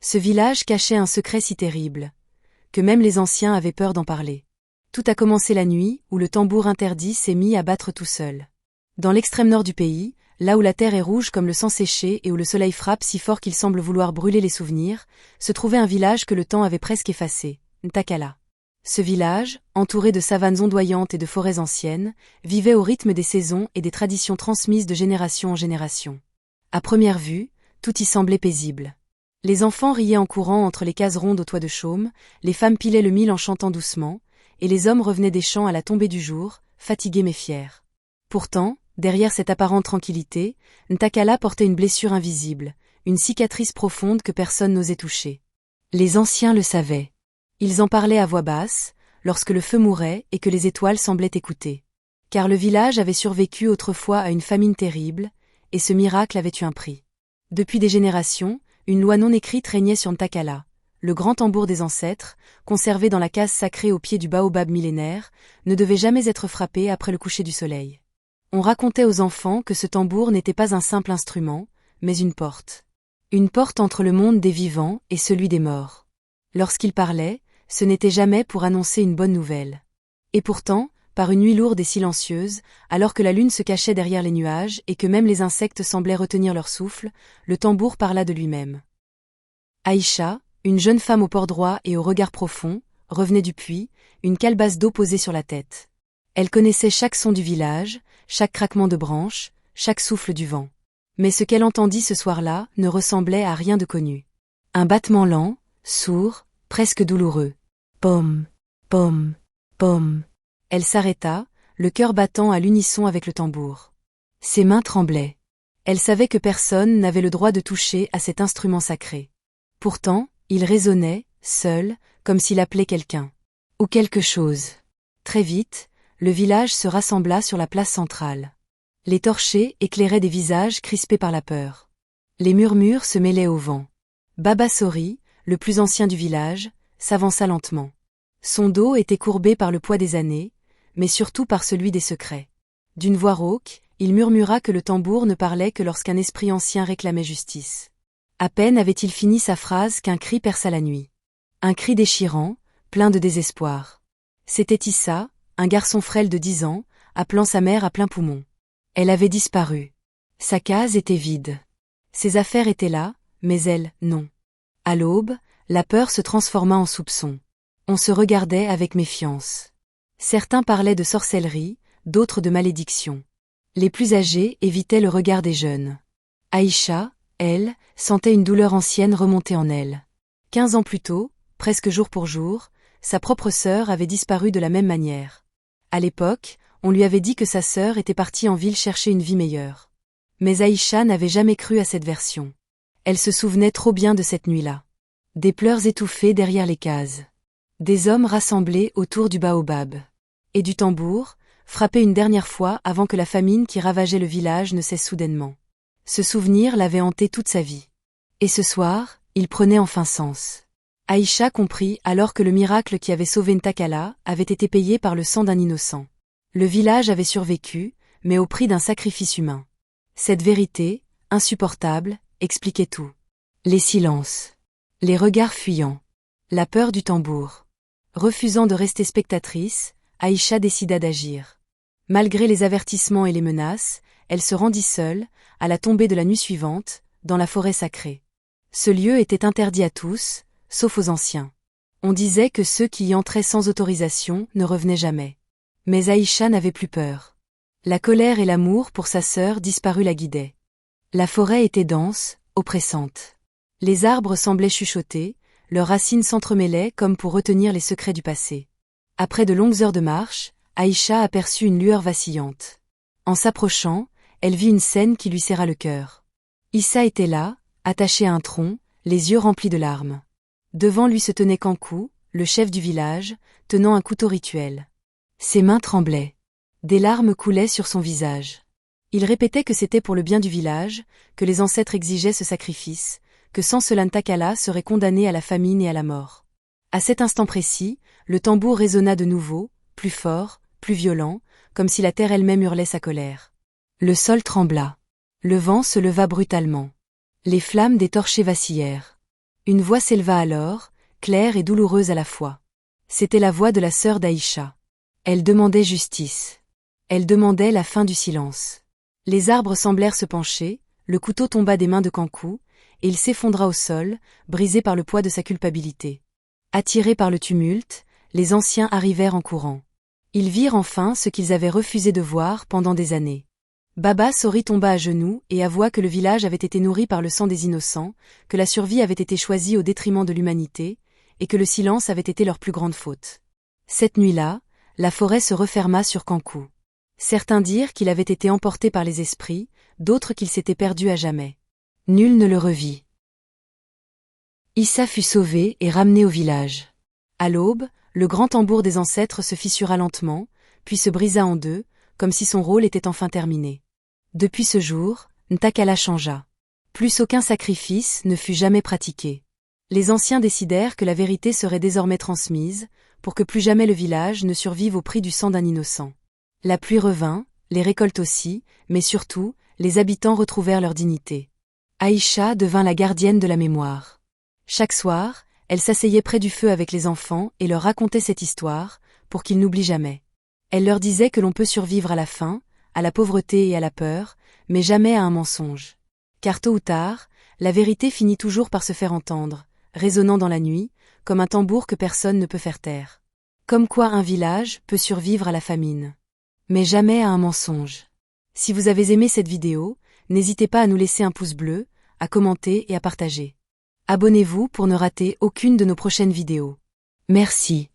Ce village cachait un secret si terrible, que même les anciens avaient peur d'en parler. Tout a commencé la nuit, où le tambour interdit s'est mis à battre tout seul. Dans l'extrême nord du pays, là où la terre est rouge comme le sang séché et où le soleil frappe si fort qu'il semble vouloir brûler les souvenirs, se trouvait un village que le temps avait presque effacé, Ntakala. Ce village, entouré de savanes ondoyantes et de forêts anciennes, vivait au rythme des saisons et des traditions transmises de génération en génération. À première vue, tout y semblait paisible. Les enfants riaient en courant entre les cases rondes au toit de chaume, les femmes pilaient le mil en chantant doucement, et les hommes revenaient des champs à la tombée du jour, fatigués mais fiers. Pourtant, derrière cette apparente tranquillité, Ntakala portait une blessure invisible, une cicatrice profonde que personne n'osait toucher. Les anciens le savaient. Ils en parlaient à voix basse, lorsque le feu mourait et que les étoiles semblaient écouter. Car le village avait survécu autrefois à une famine terrible, et ce miracle avait eu un prix. Depuis des générations, une loi non écrite régnait sur Ntakala. Le grand tambour des ancêtres, conservé dans la case sacrée au pied du baobab millénaire, ne devait jamais être frappé après le coucher du soleil. On racontait aux enfants que ce tambour n'était pas un simple instrument, mais une porte. Une porte entre le monde des vivants et celui des morts. Lorsqu'il parlait, ce n'était jamais pour annoncer une bonne nouvelle. Et pourtant, par une nuit lourde et silencieuse, alors que la lune se cachait derrière les nuages et que même les insectes semblaient retenir leur souffle, le tambour parla de lui-même. Aïcha, une jeune femme au port droit et au regard profond, revenait du puits, une calebasse d'eau posée sur la tête. Elle connaissait chaque son du village, chaque craquement de branches, chaque souffle du vent. Mais ce qu'elle entendit ce soir-là ne ressemblait à rien de connu. Un battement lent, sourd, presque douloureux. Pom, pom, pom. Elle s'arrêta, le cœur battant à l'unisson avec le tambour. Ses mains tremblaient. Elle savait que personne n'avait le droit de toucher à cet instrument sacré. Pourtant, il résonnait, seul, comme s'il appelait quelqu'un. Ou quelque chose. Très vite, le village se rassembla sur la place centrale. Les torchers éclairaient des visages crispés par la peur. Les murmures se mêlaient au vent. Baba Sori, le plus ancien du village, s'avança lentement. Son dos était courbé par le poids des années, mais surtout par celui des secrets. D'une voix rauque, il murmura que le tambour ne parlait que lorsqu'un esprit ancien réclamait justice. À peine avait-il fini sa phrase qu'un cri perça la nuit. Un cri déchirant, plein de désespoir. C'était Issa, un garçon frêle de 10 ans, appelant sa mère à plein poumon. Elle avait disparu. Sa case était vide. Ses affaires étaient là, mais elle, non. À l'aube, la peur se transforma en soupçon. On se regardait avec méfiance. Certains parlaient de sorcellerie, d'autres de malédiction. Les plus âgés évitaient le regard des jeunes. Aïcha, elle, sentait une douleur ancienne remonter en elle. 15 ans plus tôt, presque jour pour jour, sa propre sœur avait disparu de la même manière. À l'époque, on lui avait dit que sa sœur était partie en ville chercher une vie meilleure. Mais Aïcha n'avait jamais cru à cette version. Elle se souvenait trop bien de cette nuit-là. Des pleurs étouffés derrière les cases. Des hommes rassemblés autour du baobab. Et du tambour, frappé une dernière fois avant que la famine qui ravageait le village ne cesse soudainement. Ce souvenir l'avait hanté toute sa vie. Et ce soir, il prenait enfin sens. Aïcha comprit alors que le miracle qui avait sauvé Ntakala avait été payé par le sang d'un innocent. Le village avait survécu, mais au prix d'un sacrifice humain. Cette vérité, insupportable, expliquait tout. Les silences. Les regards fuyants. La peur du tambour. Refusant de rester spectatrice, Aïcha décida d'agir. Malgré les avertissements et les menaces, elle se rendit seule, à la tombée de la nuit suivante, dans la forêt sacrée. Ce lieu était interdit à tous, sauf aux anciens. On disait que ceux qui y entraient sans autorisation ne revenaient jamais. Mais Aïcha n'avait plus peur. La colère et l'amour pour sa sœur disparus la guidaient. La forêt était dense, oppressante. Les arbres semblaient chuchoter, leurs racines s'entremêlaient comme pour retenir les secrets du passé. Après de longues heures de marche, Aïcha aperçut une lueur vacillante. En s'approchant, elle vit une scène qui lui serra le cœur. Issa était là, attaché à un tronc, les yeux remplis de larmes. Devant lui se tenait Kankou, le chef du village, tenant un couteau rituel. Ses mains tremblaient. Des larmes coulaient sur son visage. Il répétait que c'était pour le bien du village, que les ancêtres exigeaient ce sacrifice, que sans cela Ntakala serait condamné à la famine et à la mort. À cet instant précis, le tambour résonna de nouveau, plus fort, plus violent, comme si la terre elle-même hurlait sa colère. Le sol trembla. Le vent se leva brutalement. Les flammes des torchers vacillèrent. Une voix s'éleva alors, claire et douloureuse à la fois. C'était la voix de la sœur d'Aïcha. Elle demandait justice. Elle demandait la fin du silence. Les arbres semblèrent se pencher, le couteau tomba des mains de Kankou, et il s'effondra au sol, brisé par le poids de sa culpabilité. Attirés par le tumulte, les anciens arrivèrent en courant. Ils virent enfin ce qu'ils avaient refusé de voir pendant des années. Baba Sori tomba à genoux et avoua que le village avait été nourri par le sang des innocents, que la survie avait été choisie au détriment de l'humanité, et que le silence avait été leur plus grande faute. Cette nuit-là, la forêt se referma sur Kankou. Certains dirent qu'il avait été emporté par les esprits, d'autres qu'il s'était perdu à jamais. Nul ne le revit. Issa fut sauvé et ramené au village. À l'aube, le grand tambour des ancêtres se fissura lentement, puis se brisa en deux, comme si son rôle était enfin terminé. Depuis ce jour, Ntakala changea. Plus aucun sacrifice ne fut jamais pratiqué. Les anciens décidèrent que la vérité serait désormais transmise, pour que plus jamais le village ne survive au prix du sang d'un innocent. La pluie revint, les récoltes aussi, mais surtout, les habitants retrouvèrent leur dignité. Aïcha devint la gardienne de la mémoire. Chaque soir, elle s'asseyait près du feu avec les enfants et leur racontait cette histoire, pour qu'ils n'oublient jamais. Elle leur disait que l'on peut survivre à la faim, à la pauvreté et à la peur, mais jamais à un mensonge. Car tôt ou tard, la vérité finit toujours par se faire entendre, résonnant dans la nuit, comme un tambour que personne ne peut faire taire. Comme quoi un village peut survivre à la famine. Mais jamais à un mensonge. Si vous avez aimé cette vidéo, n'hésitez pas à nous laisser un pouce bleu, à commenter et à partager. Abonnez-vous pour ne rater aucune de nos prochaines vidéos. Merci.